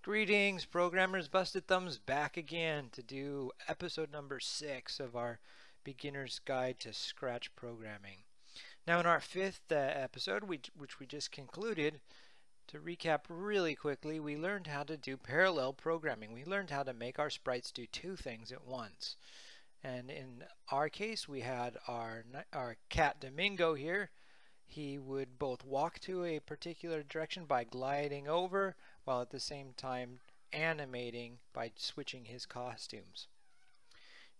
Greetings, programmers. Busted Thumbs back again to do episode number 6 of our Beginner's Guide to Scratch Programming. Now in our fifth episode, which we just concluded, to recap really quickly, we learned how to do parallel programming. We learned how to make our sprites do two things at once. And in our case, we had our cat Domingo here. He would both walk to a particular direction by gliding over, while at the same time animating by switching his costumes.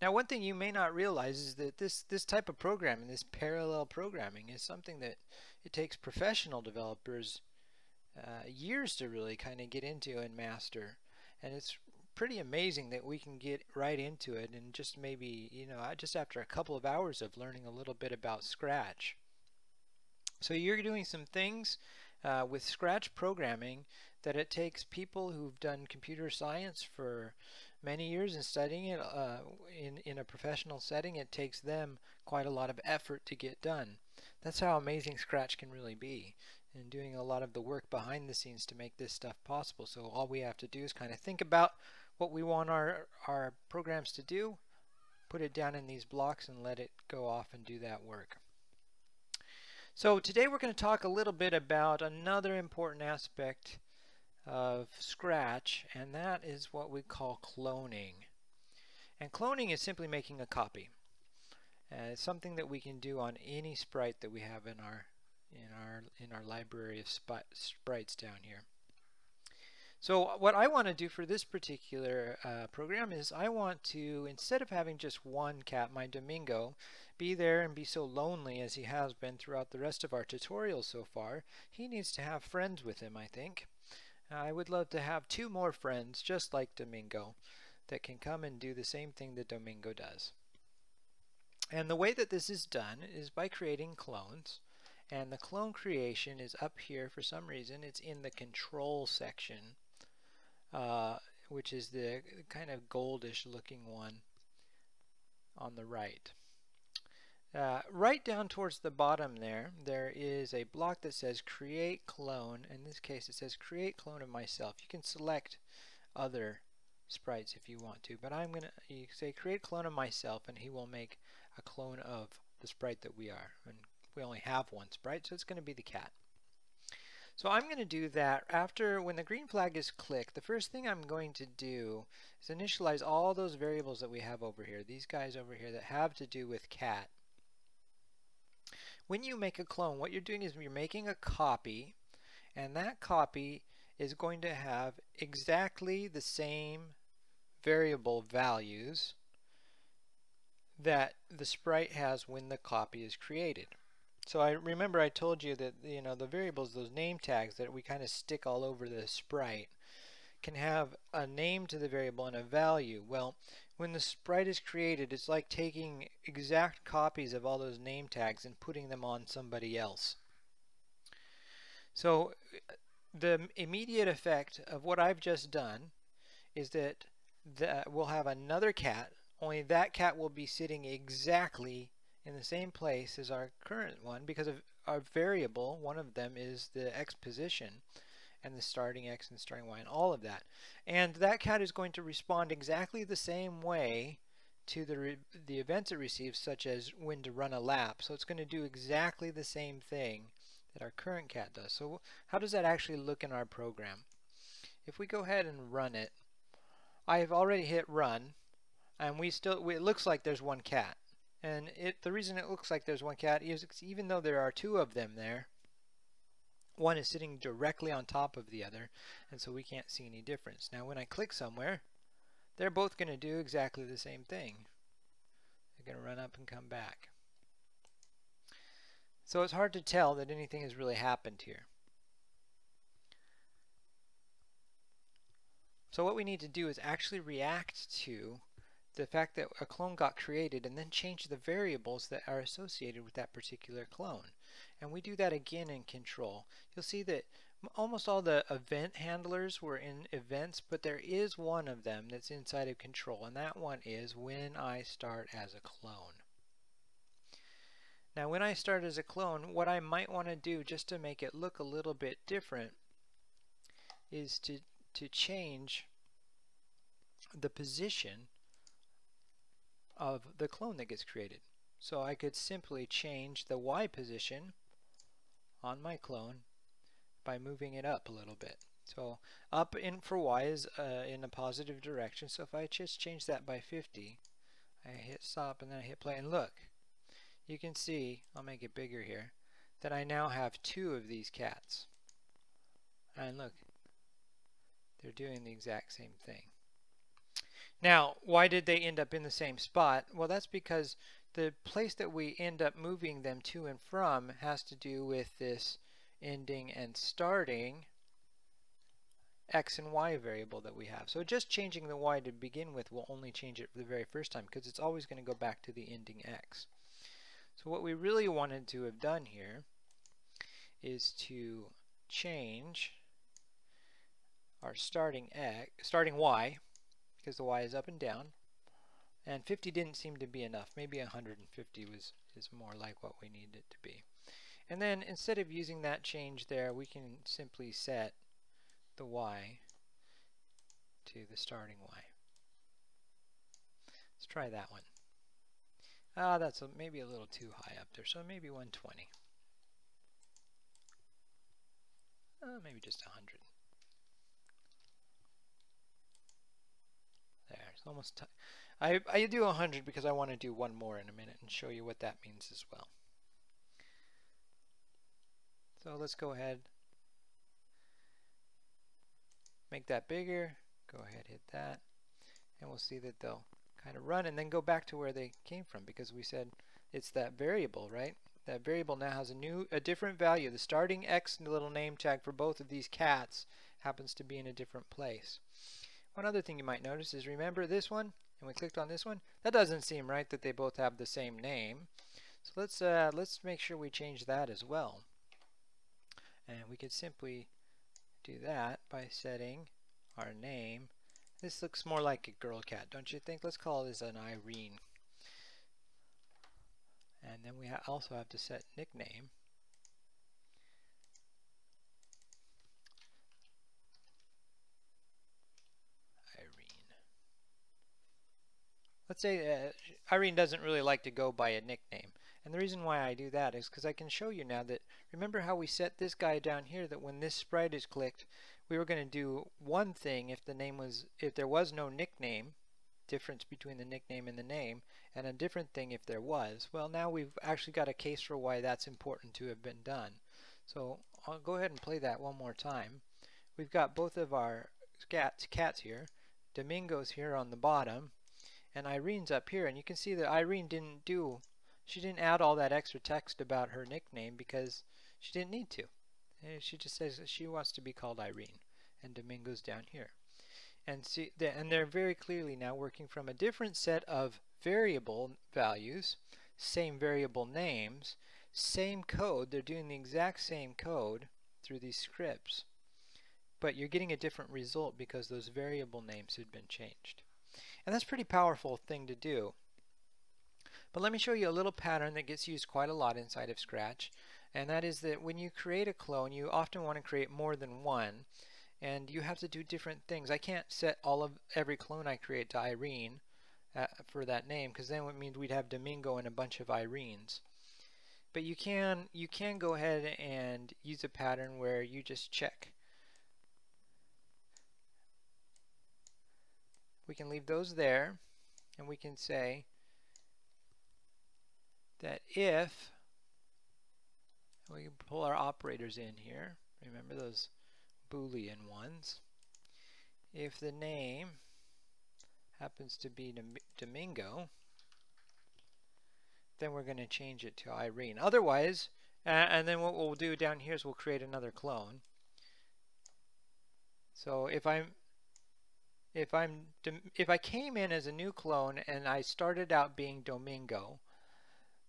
Now, one thing you may not realize is that this type of programming, this parallel programming, is something that it takes professional developers years to really kind of get into and master. And it's pretty amazing that we can get right into it and just maybe, just after a couple of hours of learning a little bit about Scratch. So you're doing some things with Scratch programming that it takes people who've done computer science for many years and studying it in a professional setting. It takes them quite a lot of effort to get done. That's how amazing Scratch can really be, and doing a lot of the work behind the scenes to make this stuff possible. So all we have to do is kind of think about what we want our programs to do, put it down in these blocks, and let it go off and do that work. So today we're going to talk a little bit about another important aspect of Scratch, and that is what we call cloning. And cloning is simply making a copy. It's something that we can do on any sprite that we have in our library of sprites down here. So what I want to do for this particular program is I want to, instead of having just one cat, my Domingo, be there and be so lonely as he has been throughout the rest of our tutorial so far, he needs to have friends with him, I think. I would love to have two more friends just like Domingo that can come and do the same thing that Domingo does. And the way that this is done is by creating clones. And the clone creation is up here for some reason. It's in the control section, which is the kind of goldish looking one on the right. Right down towards the bottom there is a block that says create clone. In this case it says create clone of myself. You can select other sprites if you want to, but you say create clone of myself, and he will make a clone of the sprite that we are. And we only have one sprite, so it's going to be the cat. So I'm going to do that after, when the green flag is clicked, the first thing I'm going to do is initialize all those variables that we have over here, these guys over here that have to do with cat. When you make a clone, what you're doing is you're making a copy, and that copy is going to have exactly the same variable values that the sprite has when the copy is created. So I remember I told you that the variables, those name tags that we kind of stick all over the sprite, can have a name to the variable and a value. Well, when the sprite is created, it's like taking exact copies of all those name tags and putting them on somebody else. So the immediate effect of what I've just done is that we'll have another cat, only that cat will be sitting exactly in the same place as our current one, because of our variable, one of them is the X position, and the starting X and starting Y and all of that. And that cat is going to respond exactly the same way to the events it receives, such as when to run a lap. So it's going to do exactly the same thing that our current cat does. So how does that actually look in our program? If we go ahead and run it, I have already hit run, and it looks like there's one cat. And the reason it looks like there's one cat is even though there are two of them there, one is sitting directly on top of the other, and so we can't see any difference. Now when I click somewhere, they're both going to do exactly the same thing. They're going to run up and come back. So it's hard to tell that anything has really happened here. So what we need to do is actually react to the fact that a clone got created and then change the variables that are associated with that particular clone. And we do that again in control. You'll see that almost all the event handlers were in events, but there is one of them that's inside of control, and that one is when I start as a clone. Now when I start as a clone, what I might want to do just to make it look a little bit different is to to change the position of the clone that gets created. So I could simply change the Y position on my clone by moving it up a little bit. So up in for Y is in a positive direction. So if I just change that by 50, I hit stop and then I hit play, and look, you can see, I'll make it bigger here, that I now have 2 of these cats. And look, they're doing the exact same thing. Now, why did they end up in the same spot? Well, that's because the place that we end up moving them to and from has to do with this ending and starting X and Y variable that we have. So just changing the Y to begin with will only change it for the very first time, because it's always going to go back to the ending X. So what we really wanted to have done here is to change our starting Y, because the Y is up and down, and 50 didn't seem to be enough. Maybe 150 is more like what we need it to be. And then instead of using that change there, we can simply set the Y to the starting Y. Let's try that one. That's maybe a little too high up there, so maybe 120. Maybe just 100. There, it's almost. I do 100 because I want to do one more in a minute and show you what that means as well. So let's go ahead, make that bigger, go ahead, hit that, and we'll see that they'll kind of run and then go back to where they came from, because we said it's that variable, right? That variable now has a different value. The starting X little name tag for both of these cats happens to be in a different place. One other thing you might notice is, remember this one, and we clicked on this one? That doesn't seem right that they both have the same name. So let's make sure we change that as well. And we could simply do that by setting our name. This looks more like a girl cat, don't you think? Let's call this an Irene. And then we also have to set nickname. Irene. Let's say Irene doesn't really like to go by a nickname. And the reason why I do that is because I can show you now that, remember how we set this guy down here, that when this sprite is clicked, we were going to do one thing if there was no nickname, difference between the nickname and the name, and a different thing if there was. Well, now we've actually got a case for why that's important to have been done. So I'll go ahead and play that one more time. We've got both of our cats here. Domingo's here on the bottom, and Irene's up here, and you can see that Irene she didn't add all that extra text about her nickname because she didn't need to. She just says that she wants to be called Irene, and Domingo's down here. And see, they're very clearly now working from a different set of variable values, same variable names, same code. They're doing the exact same code through these scripts, but you're getting a different result because those variable names had been changed. And that's a pretty powerful thing to do. But let me show you a little pattern that gets used quite a lot inside of Scratch, and that is that when you create a clone, you often want to create more than one, and you have to do different things. I can't set every clone I create to Irene for that name, because then it means we'd have Domingo and a bunch of Irenes. But you can go ahead and use a pattern where you just check. We can leave those there, and we can say that if we can pull our operators in here, remember those Boolean ones, if the name happens to be Domingo, then we're going to change it to Irene. Otherwise, and then what we'll do down here is we'll create another clone. So if I came in as a new clone and I started out being Domingo,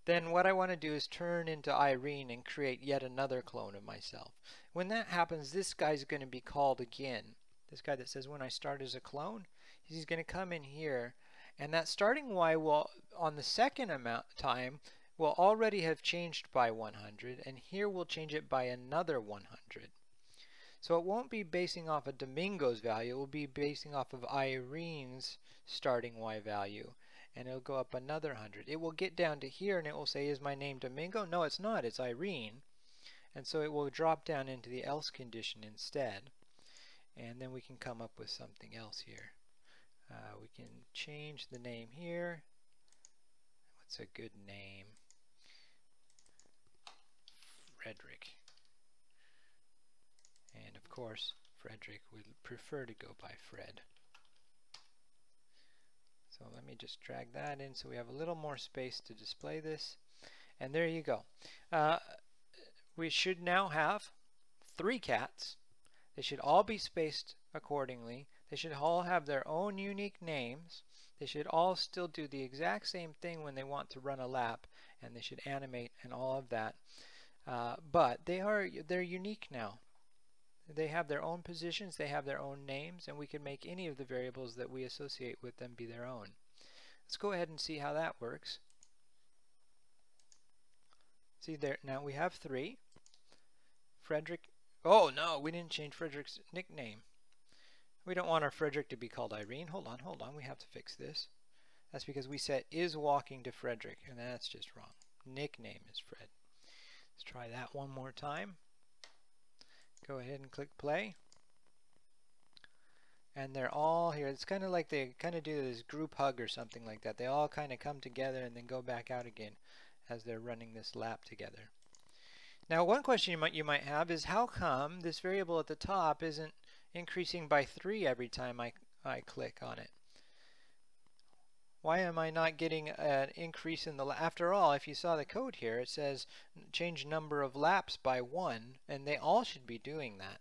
then what I want to do is turn into Irene and create yet another clone of myself. When that happens, this guy's going to be called again. This guy that says when I start as a clone, he's going to come in here, and that starting Y will, on the second time, will already have changed by 100, and here we'll change it by another 100. So it won't be basing off of Domingo's value, it will be basing off of Irene's starting Y value. And it'll go up another 100. It will get down to here and it will say, is my name Domingo? No, it's not, it's Irene. And so it will drop down into the else condition instead. And then we can come up with something else here. We can change the name here. What's a good name? Frederick. And of course, Frederick would prefer to go by Fred. So let me just drag that in so we have a little more space to display this. And there you go. We should now have 3 cats. They should all be spaced accordingly. They should all have their own unique names. They should all still do the exact same thing when they want to run a lap, and they should animate and all of that. But they're unique now. They have their own positions, they have their own names, and we can make any of the variables that we associate with them be their own. Let's go ahead and see how that works. See there, now we have 3. Frederick, oh no, we didn't change Frederick's nickname. We don't want our Frederick to be called Irene. Hold on, we have to fix this. That's because we set is walking to Frederick, and that's just wrong. Nickname is Fred. Let's try that one more time. Go ahead and click play. And they're all here. It's kind of like they kind of do this group hug or something like that. They all kind of come together and then go back out again as they're running this lap together. Now one question you might have is, how come this variable at the top isn't increasing by 3 every time I click on it? Why am I not getting an increase in the after all, if you saw the code here, it says change number of laps by 1, and they all should be doing that.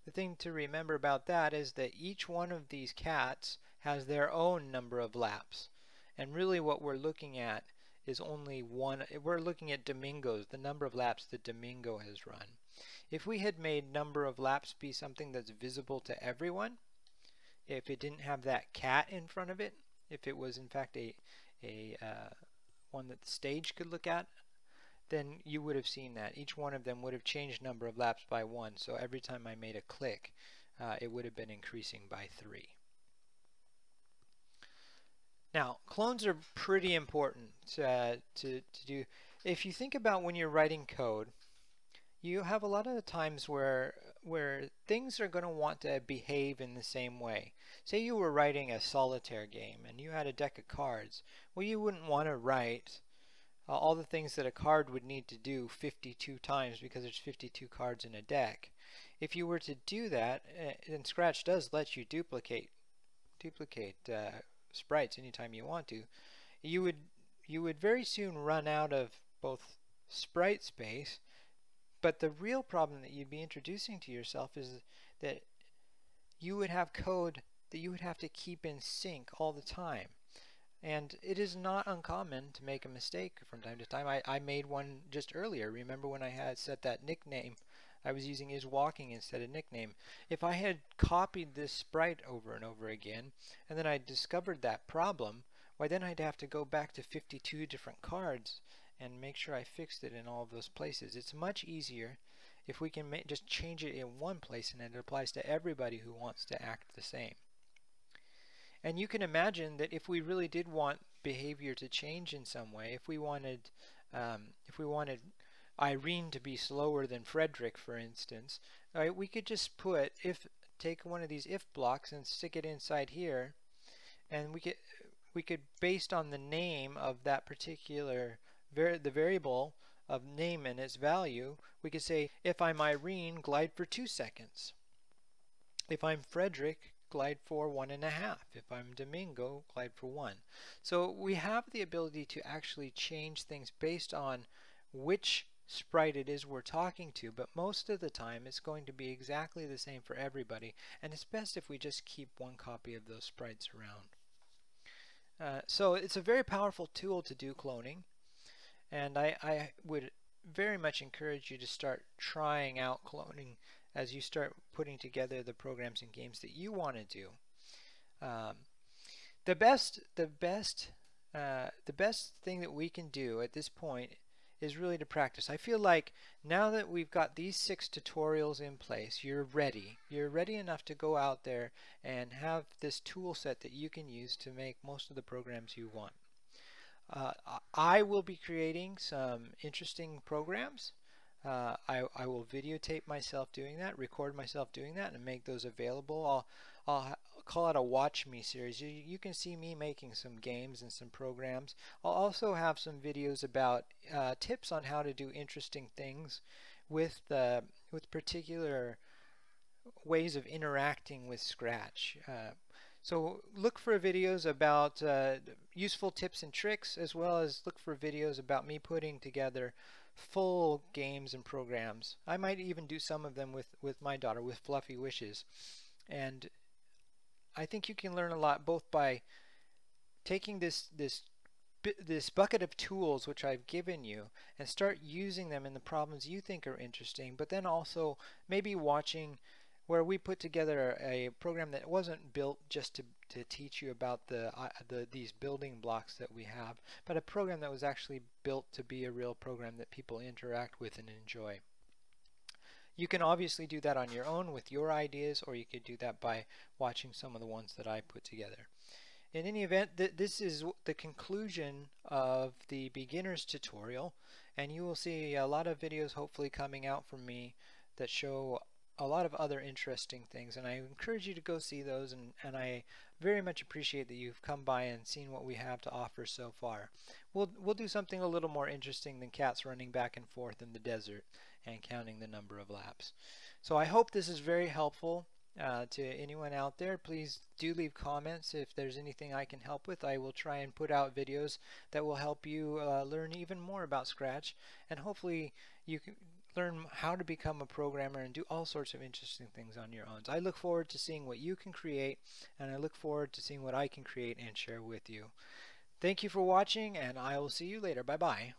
The thing to remember about that is that each one of these cats has their own number of laps. And really what we're looking at is only one. We're looking at Domingo's, the number of laps that Domingo has run. If we had made number of laps be something that's visible to everyone, if it didn't have that cat in front of it, if it was in fact a one that the stage could look at, then you would have seen that. Each one of them would have changed number of laps by 1, so every time I made a click, it would have been increasing by 3. Now, clones are pretty important to do. If you think about when you're writing code, you have a lot of times where things are going to want to behave in the same way. Say you were writing a solitaire game and you had a deck of cards. Well, you wouldn't want to write all the things that a card would need to do 52 times because there's 52 cards in a deck. If you were to do that, and Scratch does let you duplicate sprites anytime you want to, you would very soon run out of both sprite space. But the real problem that you'd be introducing to yourself is that you would have code that you would have to keep in sync all the time. And it is not uncommon to make a mistake from time to time. I made one just earlier. Remember when I had set that nickname, I was using is walking instead of nickname. If I had copied this sprite over and over again, and then I discovered that problem, why then I'd have to go back to 52 different cards and make sure I fixed it in all of those places. It's much easier if we can just change it in one place and it applies to everybody who wants to act the same. And you can imagine that if we really did want behavior to change in some way, if we wanted Irene to be slower than Frederick, for instance, right, we could just take one of these if blocks and stick it inside here, and we could based on the name of that particular the variable of name and its value, we could say if I'm Irene, glide for 2 seconds. If I'm Frederick, glide for 1.5. If I'm Domingo, glide for 1. So we have the ability to actually change things based on which sprite it is we're talking to, but most of the time it's going to be exactly the same for everybody, and it's best if we just keep one copy of those sprites around. So it's a very powerful tool to do cloning, and I would very much encourage you to start trying out cloning as you start putting together the programs and games that you want to do. The best thing that we can do at this point is really to practice. I feel like now that we've got these 6 tutorials in place, you're ready. You're ready enough to go out there and have this tool set that you can use to make most of the programs you want. I will be creating some interesting programs. I will videotape myself doing that, record myself doing that, and make those available. I'll call it a Watch Me series. You can see me making some games and some programs. I'll also have some videos about tips on how to do interesting things with particular ways of interacting with Scratch. So look for videos about useful tips and tricks, as well as look for videos about me putting together full games and programs. I might even do some of them with my daughter, with Fluffy Wishes. And I think you can learn a lot both by taking this bucket of tools which I've given you and start using them in the problems you think are interesting, but then also maybe watching where we put together a program that wasn't built just to teach you about these building blocks that we have, but a program that was actually built to be a real program that people interact with and enjoy. You can obviously do that on your own with your ideas, or you could do that by watching some of the ones that I put together. In any event, this is the conclusion of the beginner's tutorial, and you will see a lot of videos hopefully coming out from me that show a lot of other interesting things, and I encourage you to go see those, and I very much appreciate that you've come by and seen what we have to offer so far. We'll do something a little more interesting than cats running back and forth in the desert and counting the number of laps. So I hope this is very helpful to anyone out there. Please do leave comments if there's anything I can help with. I will try and put out videos that will help you learn even more about Scratch, and hopefully you can learn how to become a programmer and do all sorts of interesting things on your own. So I look forward to seeing what you can create, and I look forward to seeing what I can create and share with you. Thank you for watching, and I will see you later. Bye-bye.